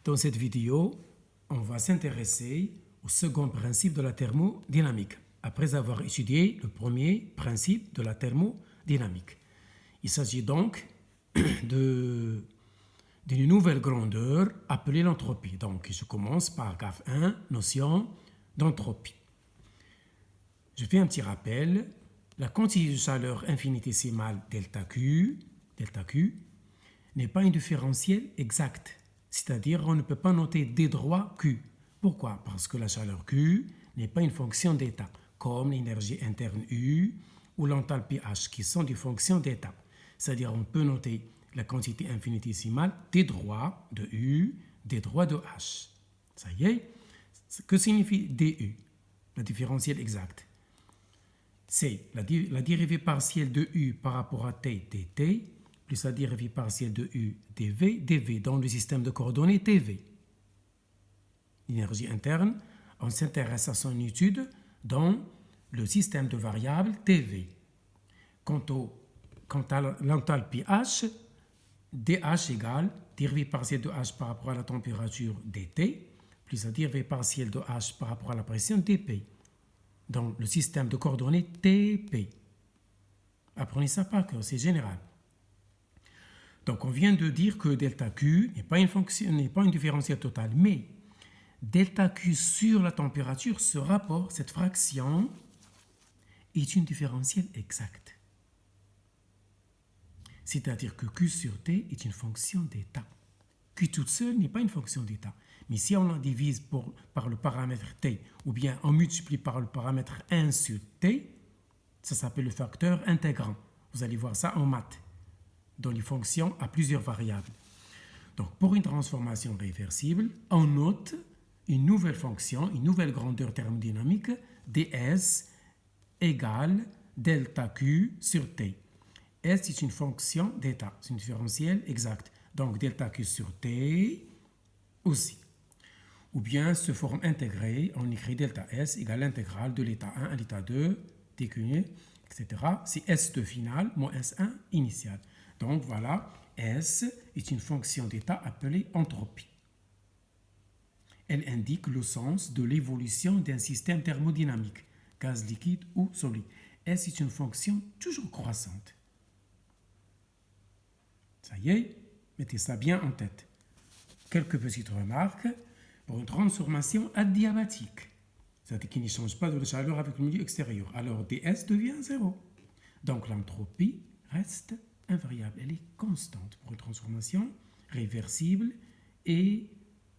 Dans cette vidéo, on va s'intéresser au second principe de la thermodynamique, après avoir étudié le premier principe de la thermodynamique. Il s'agit donc d'une nouvelle grandeur appelée l'entropie. Donc, je commence par paragraphe 1, notion d'entropie. Je fais un petit rappel. La quantité de chaleur infinitésimale delta Q n'est pas un différentiel exact. C'est-à-dire, on ne peut pas noter d droit Q. Pourquoi? Parce que la chaleur Q n'est pas une fonction d'état, comme l'énergie interne U ou l'enthalpie H, qui sont des fonctions d'état. C'est-à-dire, on peut noter la quantité infinitésimale d droit de U, d droit de H. Ça y est. Que signifie du? Le différentiel exact. C'est la dérivée partielle de U par rapport à t dt, plus la dérivée partielle de U dv dans le système de coordonnées tv. L'énergie interne, on s'intéresse à son étude dans le système de variables tv. Quant à l'enthalpie H, dH égale dérivée partielle de H par rapport à la température dt, plus la dérivée partielle de H par rapport à la pression dp, dans le système de coordonnées TP. Apprenez ça par cœur, c'est général. Donc, on vient de dire que delta Q n'est pas une différentielle totale, mais delta Q sur la température, ce rapport, cette fraction, est une différentielle exacte. C'est-à-dire que Q sur T est une fonction d'état. Q toute seule n'est pas une fonction d'état. Mais si on la divise par le paramètre T, ou bien on multiplie par le paramètre 1 sur T, ça s'appelle le facteur intégrant. Vous allez voir ça en maths, dans les fonctions à plusieurs variables. Donc, pour une transformation réversible, on note une nouvelle fonction, une nouvelle grandeur thermodynamique, ds égale delta Q sur T. S est une fonction d'état, c'est une différentielle exacte. Donc, delta Q sur T aussi. Ou bien, sous forme intégrée, on écrit delta S égale l'intégrale de l'état 1 à l'état 2, décliné, etc. C'est S2 final moins S1 initial. Donc, voilà, S est une fonction d'état appelée entropie. Elle indique le sens de l'évolution d'un système thermodynamique, gaz liquide ou solide. S est une fonction toujours croissante. Ça y est, mettez ça bien en tête. Quelques petites remarques. Pour une transformation adiabatique, c'est-à-dire qui ne change pas de la chaleur avec le milieu extérieur, alors ds devient 0. Donc l'entropie reste invariable, elle est constante pour une transformation réversible et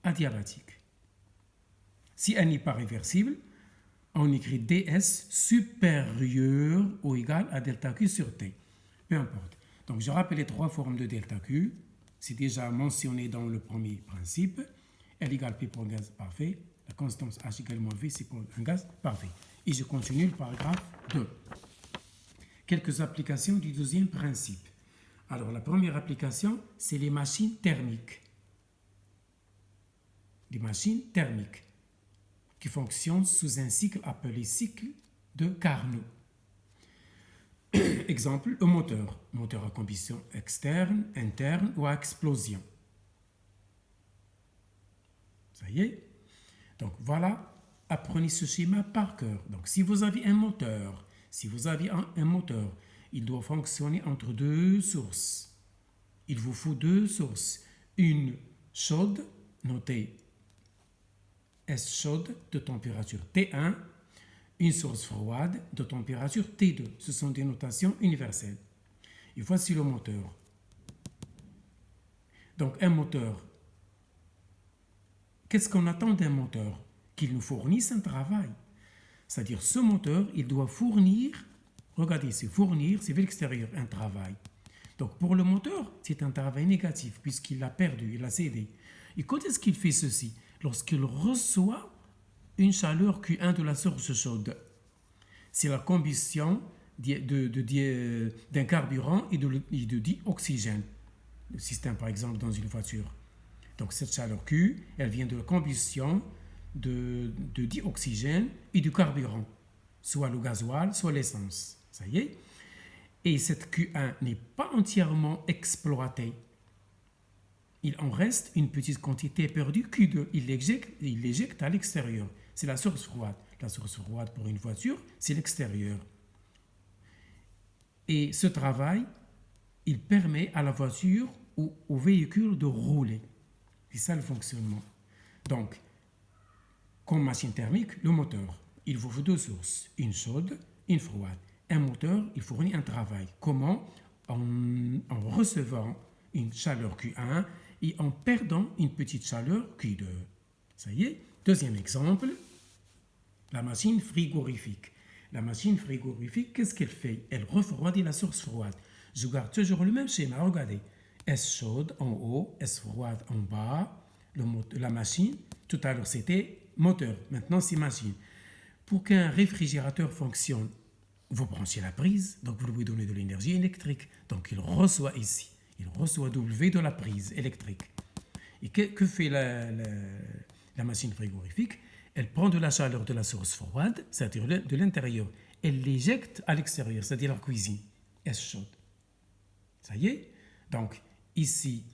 adiabatique. Si elle n'est pas réversible, on écrit ds supérieur ou égal à delta Q sur T. Peu importe. Donc je rappelle les trois formes de delta Q. C'est déjà mentionné dans le premier principe. L égale P pour un gaz parfait. La constance H égale moins V, c'est pour un gaz parfait. Et je continue le paragraphe 2. Quelques applications du deuxième principe. Alors, la première application, c'est les machines thermiques. Les machines thermiques qui fonctionnent sous un cycle appelé cycle de Carnot. Exemple, un moteur. Moteur à combustion externe, interne ou à explosion. Ça y est. Donc voilà, apprenez ce schéma par cœur. Donc si vous avez un moteur, il doit fonctionner entre deux sources. Il vous faut deux sources. Une chaude, notez S chaude de température T1, une source froide de température T2. Ce sont des notations universelles. Et voici le moteur. Donc un moteur. Qu'est-ce qu'on attend d'un moteur? Qu'il nous fournisse un travail. C'est-à-dire, ce moteur, il doit fournir, regardez, c'est fournir, c'est vers l'extérieur, un travail. Donc, pour le moteur, c'est un travail négatif, puisqu'il l'a perdu, il l'a cédé. Et quand est-ce qu'il fait ceci? Lorsqu'il reçoit une chaleur Q1 de la source chaude. C'est la combustion d'un carburant et de dioxygène. Le système, par exemple, dans une voiture. Donc cette chaleur Q, elle vient de la combustion de dioxygène et du carburant, soit le gasoil, soit l'essence. Ça y est. Et cette Q1 n'est pas entièrement exploitée. il en reste une petite quantité perdue Q2. Il l'éjecte à l'extérieur. C'est la source froide. La source froide pour une voiture, c'est l'extérieur. Et ce travail, il permet à la voiture ou au véhicule de rouler. C'est ça le fonctionnement. Donc, comme machine thermique, le moteur, il vous faut deux sources, une chaude, une froide. Un moteur, il fournit un travail. Comment? En recevant une chaleur Q1 et en perdant une petite chaleur Q2. Ça y est. Deuxième exemple, la machine frigorifique. La machine frigorifique, qu'est-ce qu'elle fait? Elle refroidit la source froide. Je garde toujours le même schéma. Regardez. S chaude en haut, S froide en bas. La machine, tout à l'heure c'était moteur, maintenant c'est machine. Pour qu'un réfrigérateur fonctionne, vous branchez la prise, donc vous lui donnez de l'énergie électrique. Donc il reçoit ici, il reçoit W de la prise électrique. Et que fait la machine frigorifique? Elle prend de la chaleur de la source froide, c'est-à-dire de l'intérieur. Elle l'éjecte à l'extérieur, c'est-à-dire la cuisine. S chaude. Ça y est? Donc ici,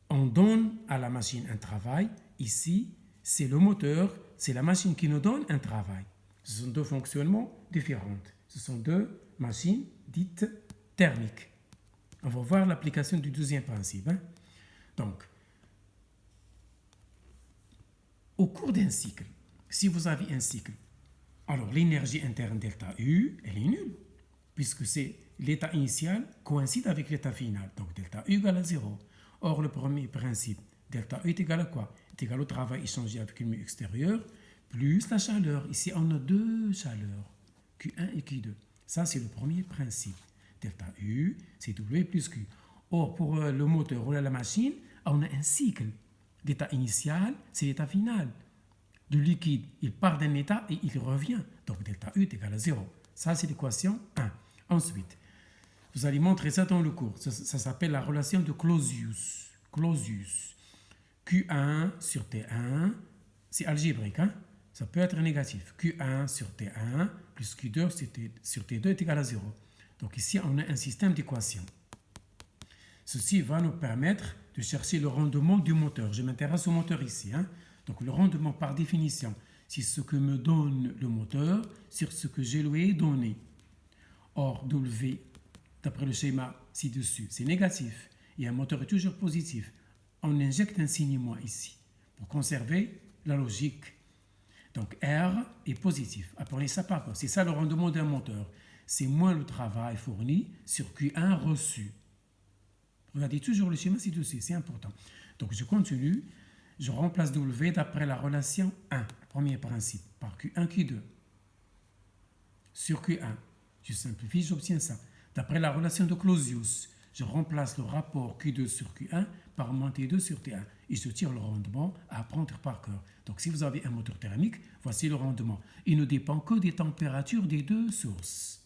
on donne à la machine un travail. Ici, c'est le moteur, c'est la machine qui nous donne un travail. Ce sont deux fonctionnements différents. Ce sont deux machines dites thermiques. On va voir l'application du deuxième principe. Donc, au cours d'un cycle, si vous avez un cycle, alors l'énergie interne delta U, elle est nulle, puisque c'est l'état initial coïncide avec l'état final. Donc delta U égale à 0. Or, le premier principe, delta U est égal à quoi? Est égal au travail échangé avec le milieu extérieur plus la chaleur. Ici, on a deux chaleurs, Q1 et Q2. Ça, c'est le premier principe. Delta U, c'est W plus Q. Or, pour le moteur ou la machine, on a un cycle. L'état initial, c'est l'état final. Le liquide, il part d'un état et il revient. Donc, delta U est égal à 0. Ça, c'est l'équation 1. Ensuite, vous allez montrer ça dans le cours. Ça s'appelle la relation de Clausius. Clausius. Q1 sur T1, c'est algébrique, ça peut être négatif. Q1 sur T1 plus Q2 sur T2 est égal à 0. Donc ici, on a un système d'équations. Ceci va nous permettre de chercher le rendement du moteur. Je m'intéresse au moteur ici. Donc le rendement par définition, c'est ce que me donne le moteur sur ce que je lui ai donné. Or, W, d'après le schéma ci-dessus, c'est négatif. Et un moteur est toujours positif. On injecte un signe moins ici pour conserver la logique. Donc R est positif. Apprenez ça par quoi? C'est ça le rendement d'un moteur. C'est moins le travail fourni sur Q1 reçu. Regardez toujours le schéma ci-dessus, c'est important. Donc je continue. Je remplace W d'après la relation 1, premier principe, par Q1, Q2. Sur Q1, je simplifie, j'obtiens ça. D'après la relation de Clausius, je remplace le rapport Q2 sur Q1 par moins T2 sur T1 et je tire le rendement à apprendre par cœur. Donc si vous avez un moteur thermique, voici le rendement. Il ne dépend que des températures des deux sources.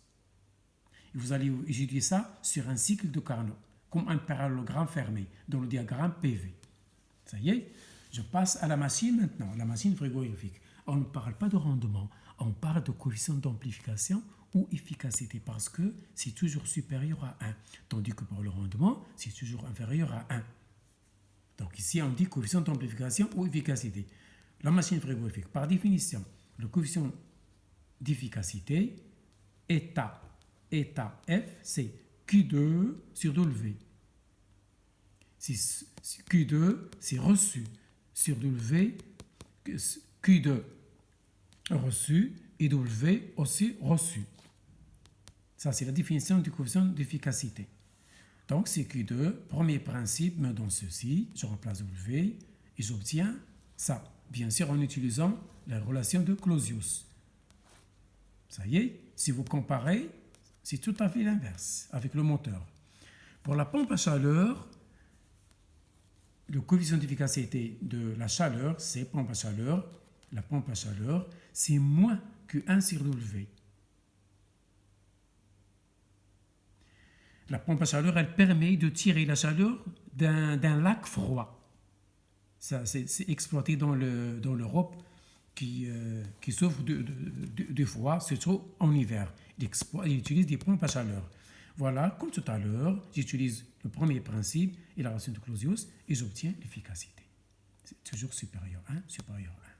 Et vous allez étudier ça sur un cycle de Carnot, comme un parallélogramme fermé dans le diagramme PV. Ça y est, je passe à la machine maintenant, la machine frigorifique. On ne parle pas de rendement, on parle de coefficient d'amplification ou efficacité parce que c'est toujours supérieur à 1, tandis que pour le rendement, c'est toujours inférieur à 1. Donc ici, on dit coefficient d'amplification ou efficacité. La machine frigorifique, par définition, le coefficient d'efficacité, état F, c'est Q2 sur W. Q2, c'est reçu sur W, Q2 reçu et W aussi reçu. Ça, c'est la définition du coefficient d'efficacité. Donc, c'est Q2, premier principe me donne ceci, je remplace W et j'obtiens ça. Bien sûr, en utilisant la relation de Clausius. Ça y est, si vous comparez, c'est tout à fait l'inverse avec le moteur. Pour la pompe à chaleur, le coefficient d'efficacité de la chaleur, c'est pompe à chaleur. La pompe à chaleur, c'est moins que 1 sur W. La pompe à chaleur, elle permet de tirer la chaleur d'un lac froid. Ça, c'est exploité dans l'Europe qui souffre de froid, surtout en hiver. Il utilise des pompes à chaleur. Voilà, comme tout à l'heure, j'utilise le premier principe et la relation de Clausius et j'obtiens l'efficacité. C'est toujours supérieur à 1, supérieur à 1.